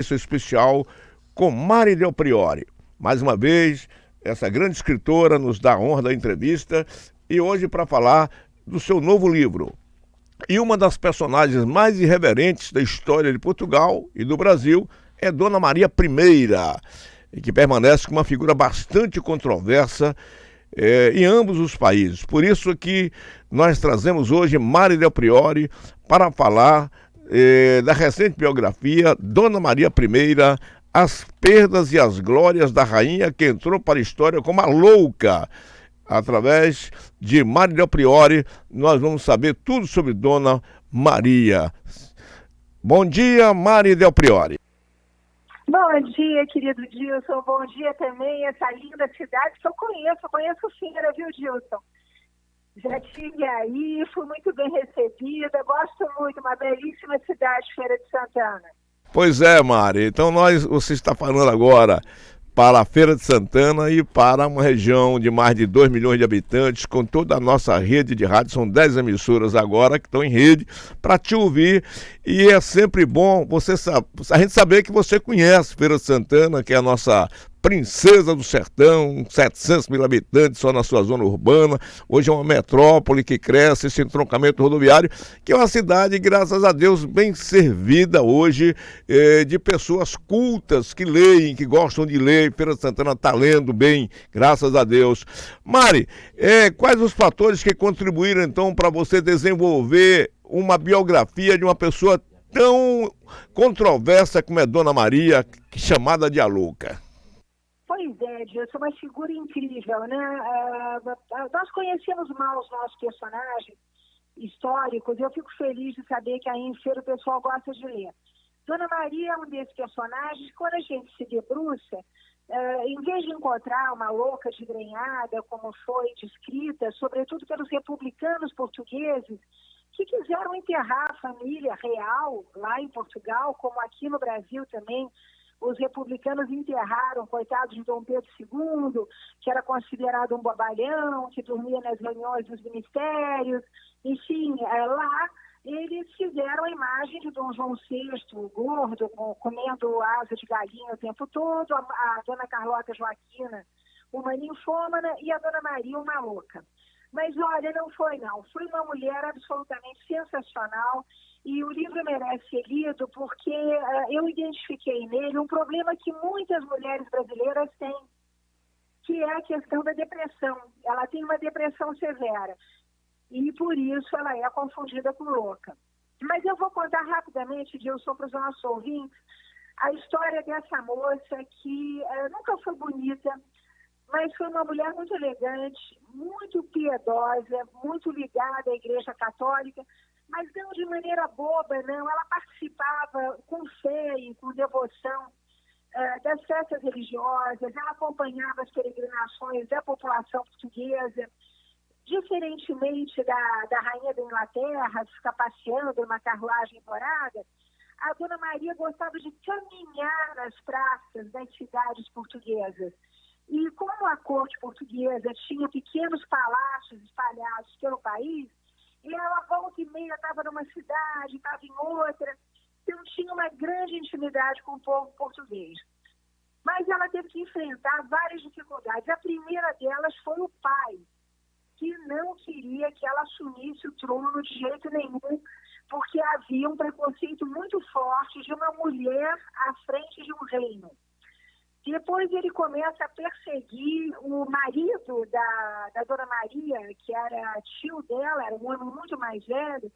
esse especial com Mari Del Priore. Mais uma vez, essa grande escritora nos dá a honra da entrevista e hoje para falar do seu novo livro. E uma das personagens mais irreverentes da história de Portugal e do Brasil é Dona Maria I, que permanece como uma figura bastante controversa em ambos os países. Por isso que nós trazemos hoje Mari Del Priore para falar da recente biografia Dona Maria I, as perdas e as glórias da rainha que entrou para a história como a louca. Através de Mari Del Priore, nós vamos saber tudo sobre Dona Maria. Bom dia, Mari Del Priore. Bom dia, querido Dilson. Bom dia também, essa linda cidade que eu conheço Feira, viu, Dilson? Já estive aí, fui muito bem recebida, gosto muito, uma belíssima cidade, Feira de Santana. Pois é, Mari. Então você está falando agora para a Feira de Santana e para uma região de mais de 2 milhões de habitantes, com toda a nossa rede de rádio. São 10 emissoras agora que estão em rede para te ouvir. E é sempre bom a gente saber que você conhece Feira de Santana, que é a nossa princesa do sertão, 700 mil habitantes só na sua zona urbana. Hoje é uma metrópole que cresce, esse entroncamento rodoviário, que é uma cidade, graças a Deus, bem servida hoje de pessoas cultas que leem, que gostam de ler. Feira de Santana está lendo bem, graças a Deus. Mari, quais os fatores que contribuíram então para você desenvolver uma biografia de uma pessoa tão controversa como é Dona Maria, chamada de a louca? Pois é, Dilson, uma figura incrível, né? Nós conhecemos mal os nossos personagens históricos e eu fico feliz de saber que aí em Feira o pessoal gosta de ler. Dona Maria é um desses personagens que, quando a gente se debruça, em vez de encontrar uma louca desgrenhada, como foi descrita, sobretudo pelos republicanos portugueses, que quiseram enterrar a família real lá em Portugal, como aqui no Brasil também, os republicanos enterraram, coitados de Dom Pedro II, que era considerado um bobalhão, que dormia nas reuniões dos ministérios. Enfim, lá eles fizeram a imagem de Dom João VI, gordo, comendo asa de galinha o tempo todo, a Dona Carlota Joaquina, uma ninfômana, e a Dona Maria, uma louca. Mas olha, não foi não. Foi uma mulher absolutamente sensacional e o livro merece ser lido porque eu identifiquei nele um problema que muitas mulheres brasileiras têm, que é a questão da depressão. Ela tem uma depressão severa e por isso ela é confundida com louca. Mas eu vou contar rapidamente, Dilson, para os nossos ouvintes, a história dessa moça que nunca foi bonita, mas foi uma mulher muito elegante, muito piedosa, muito ligada à Igreja Católica, mas não de maneira boba, não. Ela participava com fé e com devoção das festas religiosas, ela acompanhava as peregrinações da população portuguesa, diferentemente da rainha da Inglaterra, que fica passeando numa carruagem dourada. A Dona Maria gostava de caminhar nas praças das cidades portuguesas. E como a corte portuguesa tinha pequenos palácios espalhados pelo país, e ela volta e meia estava numa cidade, estava em outra, então tinha uma grande intimidade com o povo português. Mas ela teve que enfrentar várias dificuldades. A primeira delas foi o pai, que não queria que ela assumisse o trono de jeito nenhum, porque havia um preconceito muito forte de uma mulher à frente de um reino. Depois ele começa a perseguir o marido da Dona Maria, que era tio dela, era um homem muito mais velho,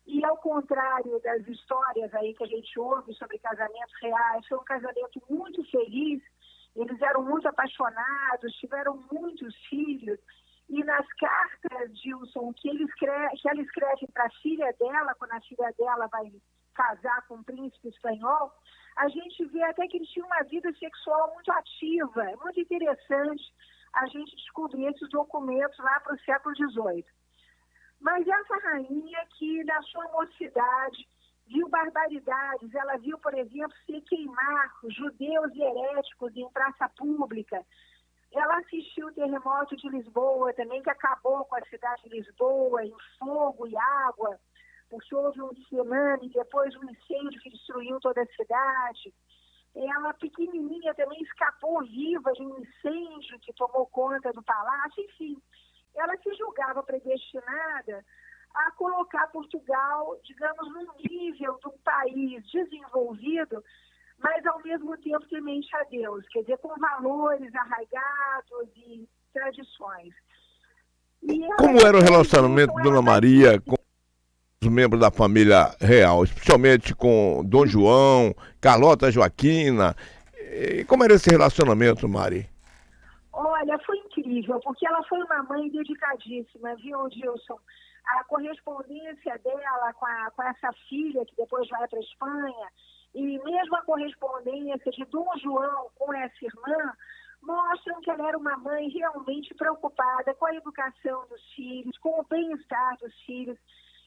e ao contrário das histórias aí que a gente ouve sobre casamentos reais, foi um casamento muito feliz, eles eram muito apaixonados, tiveram muitos filhos, e nas cartas, Dilson, que ela escreve para a filha dela, quando a filha dela vai casar com um príncipe espanhol, a gente vê até que eles tinham uma vida sexual muito ativa. É muito interessante a gente descobrir esses documentos lá para o século XVIII. Mas essa rainha que, na sua mocidade, viu barbaridades. Ela viu, por exemplo, se queimar judeus e heréticos em praça pública. Ela assistiu o terremoto de Lisboa também, que acabou com a cidade de Lisboa, em fogo e água. porque houve um tsunami, depois um incêndio que destruiu toda a cidade. Ela, pequenininha, também escapou viva de um incêndio que tomou conta do palácio. Enfim, ela se julgava predestinada a colocar Portugal, digamos, num nível de um país desenvolvido, mas ao mesmo tempo temente a Deus, quer dizer, com valores arraigados e tradições. Como era o relacionamento de Dona Maria com os membros da família real, especialmente com Dom João, Carlota Joaquina? E como era esse relacionamento, Mari? Olha, foi incrível, porque ela foi uma mãe dedicadíssima, viu, Gilson? A correspondência dela com essa filha, que depois vai para a Espanha, e mesmo a correspondência de Dom João com essa irmã, mostram que ela era uma mãe realmente preocupada com a educação dos filhos, com o bem-estar dos filhos.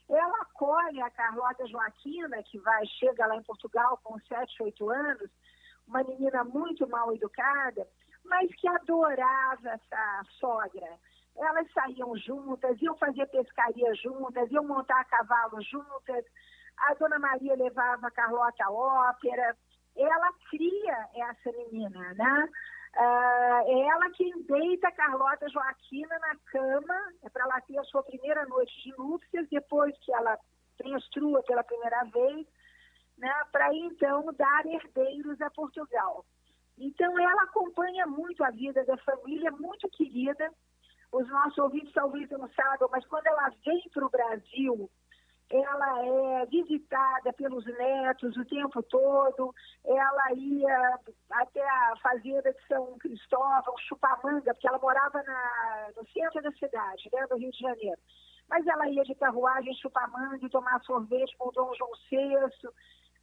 Ela acolhe a Carlota Joaquina, que chega lá em Portugal com 7, 8 anos, uma menina muito mal educada, mas que adorava essa sogra. Elas saíam juntas, iam fazer pescaria juntas, iam montar a cavalo juntas. A Dona Maria levava a Carlota à ópera. Ela cria essa menina, né? É ela quem deita a Carlota Joaquina na cama, para ela ter a sua primeira noite de núpcias, depois que ela menstrua pela primeira vez, né? Para então dar herdeiros a Portugal. Então ela acompanha muito a vida da família, muito querida. Os nossos ouvintes talvez não saibam, mas quando ela vem para o Brasil, ela é visitada pelos netos o tempo todo. Ela ia até a fazenda de São Cristóvão, Chupamanga, porque ela morava no centro da cidade, né, do Rio de Janeiro. Mas ela ia de carruagem em Chupamanga e tomar sorvete com o Dom João VI.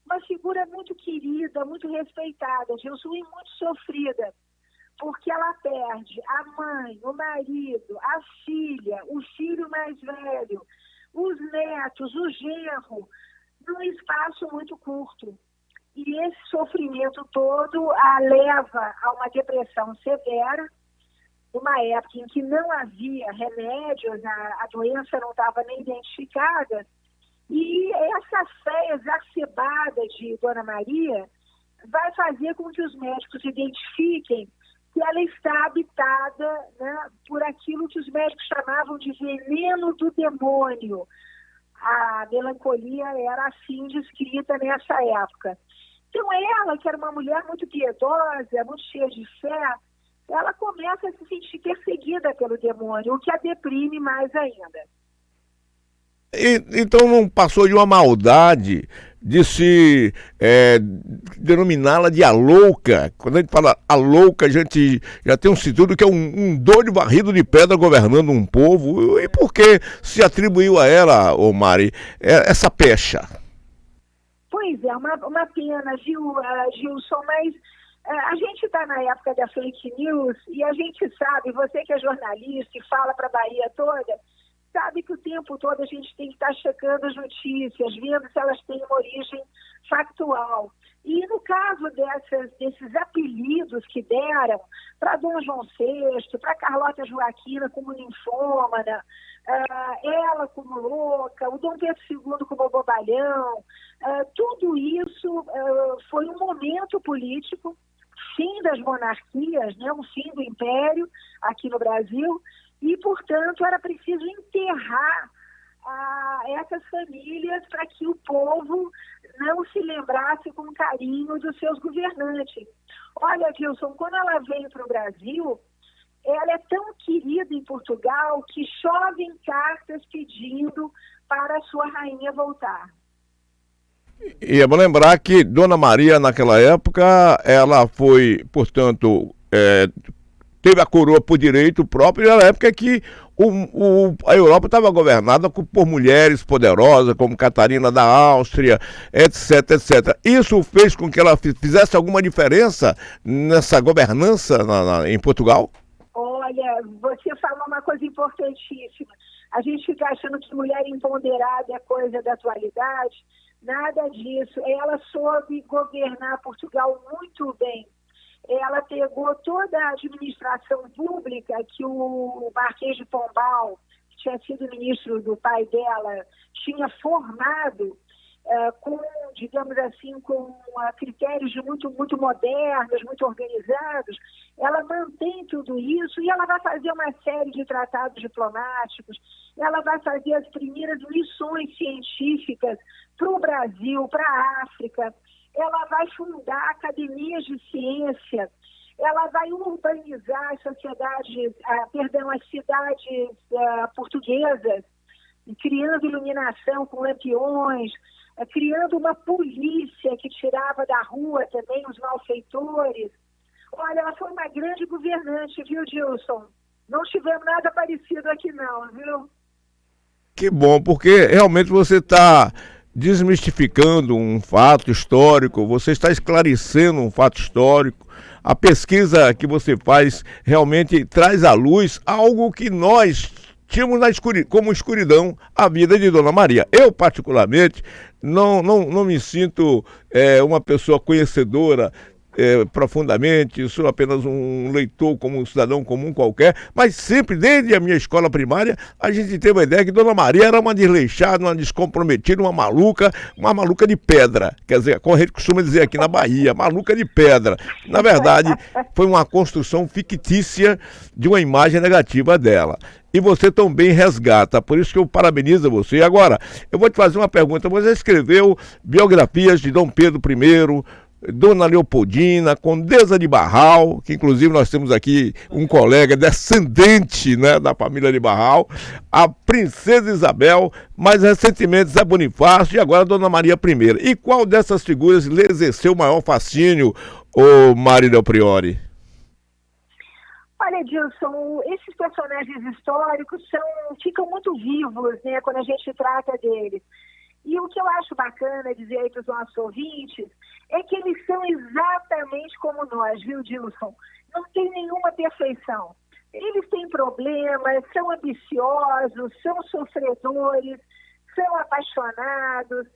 Uma figura muito querida, muito respeitada, Gilson, e muito sofrida, porque ela perde a mãe, o marido, a filha, o filho mais velho, os netos, o genro, num espaço muito curto. E esse sofrimento todo a leva a uma depressão severa, numa época em que não havia remédios, a doença não estava nem identificada, e essa fé exacerbada de Dona Maria vai fazer com que os médicos identifiquem que ela está habitada, né, por aquilo que os médicos chamavam de veneno do demônio. A melancolia era assim descrita nessa época. Então ela, que era uma mulher muito piedosa, muito cheia de fé, ela começa a se sentir perseguida pelo demônio, o que a deprime mais ainda. Então não passou de uma maldade de se denominá-la de a louca. Quando a gente fala a louca, a gente já tem um sentido que é um doido varrido de pedra governando um povo. E por que se atribuiu a ela, ô Mari, essa pecha? Pois é, uma pena, viu, Gilson, mas a gente está na época da fake news e a gente sabe, você que é jornalista e fala para a Bahia toda, sabe que o tempo todo a gente tem que estar checando as notícias, vendo se elas têm uma origem factual. E no caso desses apelidos que deram para Dom João VI, para Carlota Joaquina como ninfômana, ela como louca, o Dom Pedro II como bobalhão, tudo isso foi um momento político, fim das monarquias, né, um fim do império aqui no Brasil, e, portanto, era preciso enterrar essas famílias para que o povo não se lembrasse com carinho dos seus governantes. Olha, Gilson, quando ela veio para o Brasil, ela é tão querida em Portugal que chovem cartas pedindo para a sua rainha voltar. E é bom lembrar que Dona Maria, naquela época, ela foi, portanto, teve a coroa por direito próprio, na época que a Europa estava governada por mulheres poderosas, como Catarina da Áustria, etc, etc. Isso fez com que ela fizesse alguma diferença nessa governança em Portugal? Olha, você falou uma coisa importantíssima. A gente fica achando que mulher empoderada é coisa da atualidade. Nada disso. Ela soube governar Portugal muito bem. Ela pegou toda a administração pública que o Marquês de Pombal tinha sido ministro do pai dela, tinha formado com, digamos assim, com critérios muito modernos, muito organizados, ela mantém tudo isso e ela vai fazer uma série de tratados diplomáticos, ela vai fazer as primeiras missões científicas para o Brasil, para a África, ela vai fundar academias de ciência, ela vai urbanizar as sociedades, as cidades portuguesas, criando iluminação com lampiões, criando uma polícia que tirava da rua também os malfeitores. Olha, ela foi uma grande governante, viu, Gilson? Não tivemos nada parecido aqui não, viu? Que bom, porque realmente você está desmistificando um fato histórico, você está esclarecendo um fato histórico. A pesquisa que você faz realmente traz à luz algo que nós tínhamos como escuridão a vida de Dona Maria. Eu, particularmente, não me sinto uma pessoa conhecedora profundamente, sou apenas um leitor como um cidadão comum qualquer, mas sempre, desde a minha escola primária, a gente teve a ideia que Dona Maria era uma desleixada, uma descomprometida, uma maluca de pedra, quer dizer, como a gente costuma dizer aqui na Bahia, maluca de pedra. Na verdade, foi uma construção fictícia de uma imagem negativa dela. E você também resgata, por isso que eu parabenizo você. Agora, eu vou te fazer uma pergunta, você escreveu biografias de Dom Pedro I, Dona Leopoldina, Condesa de Barral, que inclusive nós temos aqui um colega descendente, né, da família de Barral, a Princesa Isabel, mais recentemente Zé Bonifácio e agora Dona Maria I. E qual dessas figuras lhe exerceu maior fascínio, ô Mari Del Priore? Olha, Dilson, esses personagens históricos ficam muito vivos, né, quando a gente trata deles. E o que eu acho bacana dizer aí para os nossos ouvintes é que eles são exatamente como nós, viu, Dilson? Não tem nenhuma perfeição. Eles têm problemas, são ambiciosos, são sofredores, são apaixonados,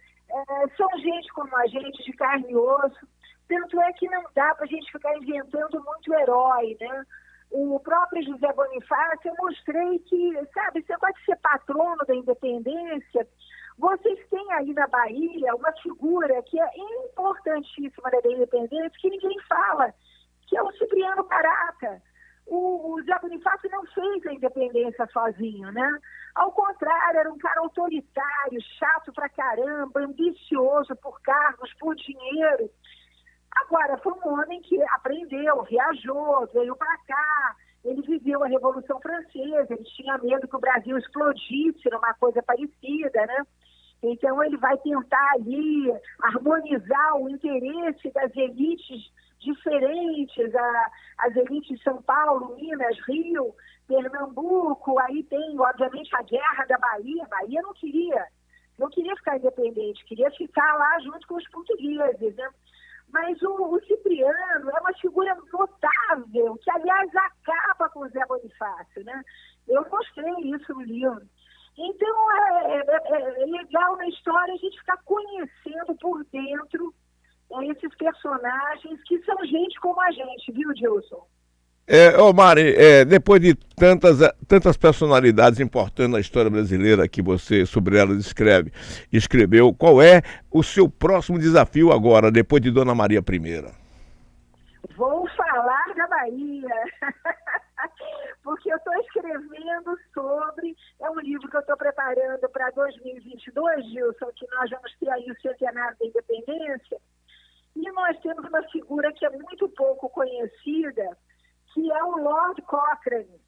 são gente como a gente, de carne e osso. Tanto é que não dá para a gente ficar inventando muito herói, né? O próprio José Bonifácio, eu mostrei que, sabe, você pode ser patrono da independência. Vocês têm aí na Bahia uma figura que é importantíssima da independência, que ninguém fala, que é o Cipriano Caraca. O Zé Bonifácio não fez a independência sozinho, né? Ao contrário, era um cara autoritário, chato pra caramba, ambicioso por cargos, por dinheiro. Agora, foi um homem que aprendeu, viajou, veio para cá, ele viveu a Revolução Francesa, ele tinha medo que o Brasil explodisse numa coisa parecida, né? Então, ele vai tentar ali harmonizar o interesse das elites diferentes, as elites de São Paulo, Minas, Rio, Pernambuco, aí tem, obviamente, a guerra da Bahia. A Bahia não queria ficar independente, queria ficar lá junto com os portugueses, né? Mas o Cipriano é uma figura notável, que, aliás, acaba com o Zé Bonifácio, né? Eu mostrei isso no livro. Então, é legal na história a gente ficar conhecendo por dentro esses personagens que são gente como a gente, viu, Gilson? Mari, depois de tantas personalidades importantes na história brasileira que você sobre elas escreveu, qual é o seu próximo desafio agora, depois de Dona Maria I? Vou falar da Bahia, porque eu estou escrevendo sobre, é um livro que eu estou preparando para 2022, Gilson, que nós vamos ter aí o centenário da independência, e nós temos uma figura que é muito pouco conhecida, que é o Lord Cochrane.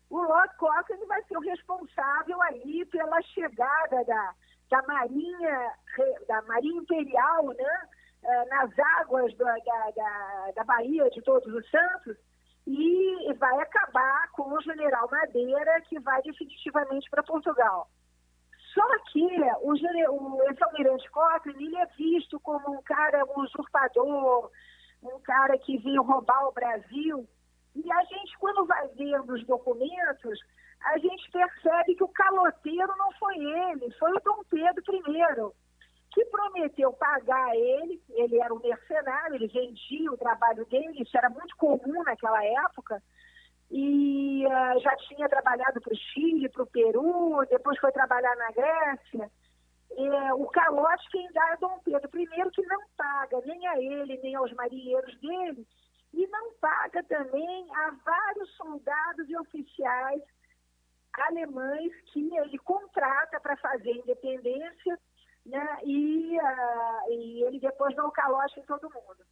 O Lord Cochrane vai ser o responsável aí pela chegada da Marinha Imperial, né, nas águas da Baía de Todos os Santos, e vai acabar com o general Madeira, que vai definitivamente para Portugal. Só que esse almirante Cochrane, ele é visto como um cara usurpador, um cara que veio roubar o Brasil. E a gente, quando vai vendo os documentos, a gente percebe que o caloteiro não foi ele, foi o Dom Pedro I, que prometeu pagar ele era um mercenário, ele vendia o trabalho dele, isso era muito comum naquela época, e já tinha trabalhado para o Chile, para o Peru, depois foi trabalhar na Grécia. O calote quem dá é Dom Pedro I, que não paga nem a ele, nem aos marinheiros dele, e não paga também a vários soldados e oficiais alemães que ele contrata para fazer independência, né? E ele depois dá o calote em todo mundo.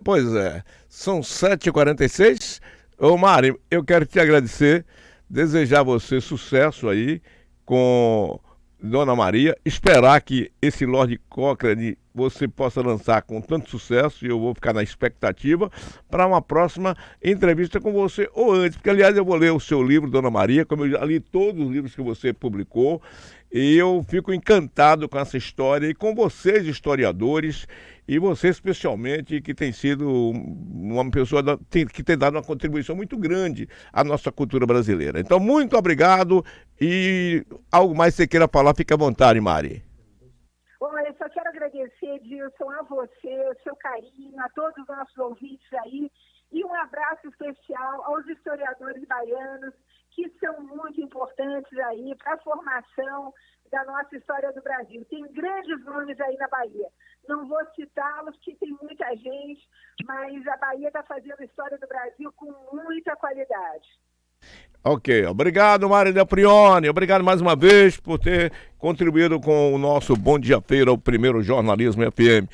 Pois é, são 7h46. Ô Mari, eu quero te agradecer, desejar a você sucesso aí com Dona Maria, esperar que esse Lord Cochrane você possa lançar com tanto sucesso, e eu vou ficar na expectativa para uma próxima entrevista com você, ou antes, porque aliás eu vou ler o seu livro, Dona Maria, como eu já li todos os livros que você publicou, e eu fico encantado com essa história e com vocês, historiadores, e você especialmente, que tem sido uma pessoa que tem dado uma contribuição muito grande à nossa cultura brasileira. Então, muito obrigado, e algo mais que você queira falar, fique à vontade, Mari. Olha, eu só quero agradecer, Edilson, a você, o seu carinho, a todos os nossos ouvintes aí, e um abraço especial aos historiadores baianos, que são muito importantes aí para a formação da nossa história do Brasil. Tem grandes nomes aí na Bahia. Não vou citá-los, porque tem muita gente, mas a Bahia está fazendo a história do Brasil com muita qualidade. Ok, obrigado, Mari Del Prione, obrigado mais uma vez por ter contribuído com o nosso Bom Dia Feira, o primeiro Jornalismo FM.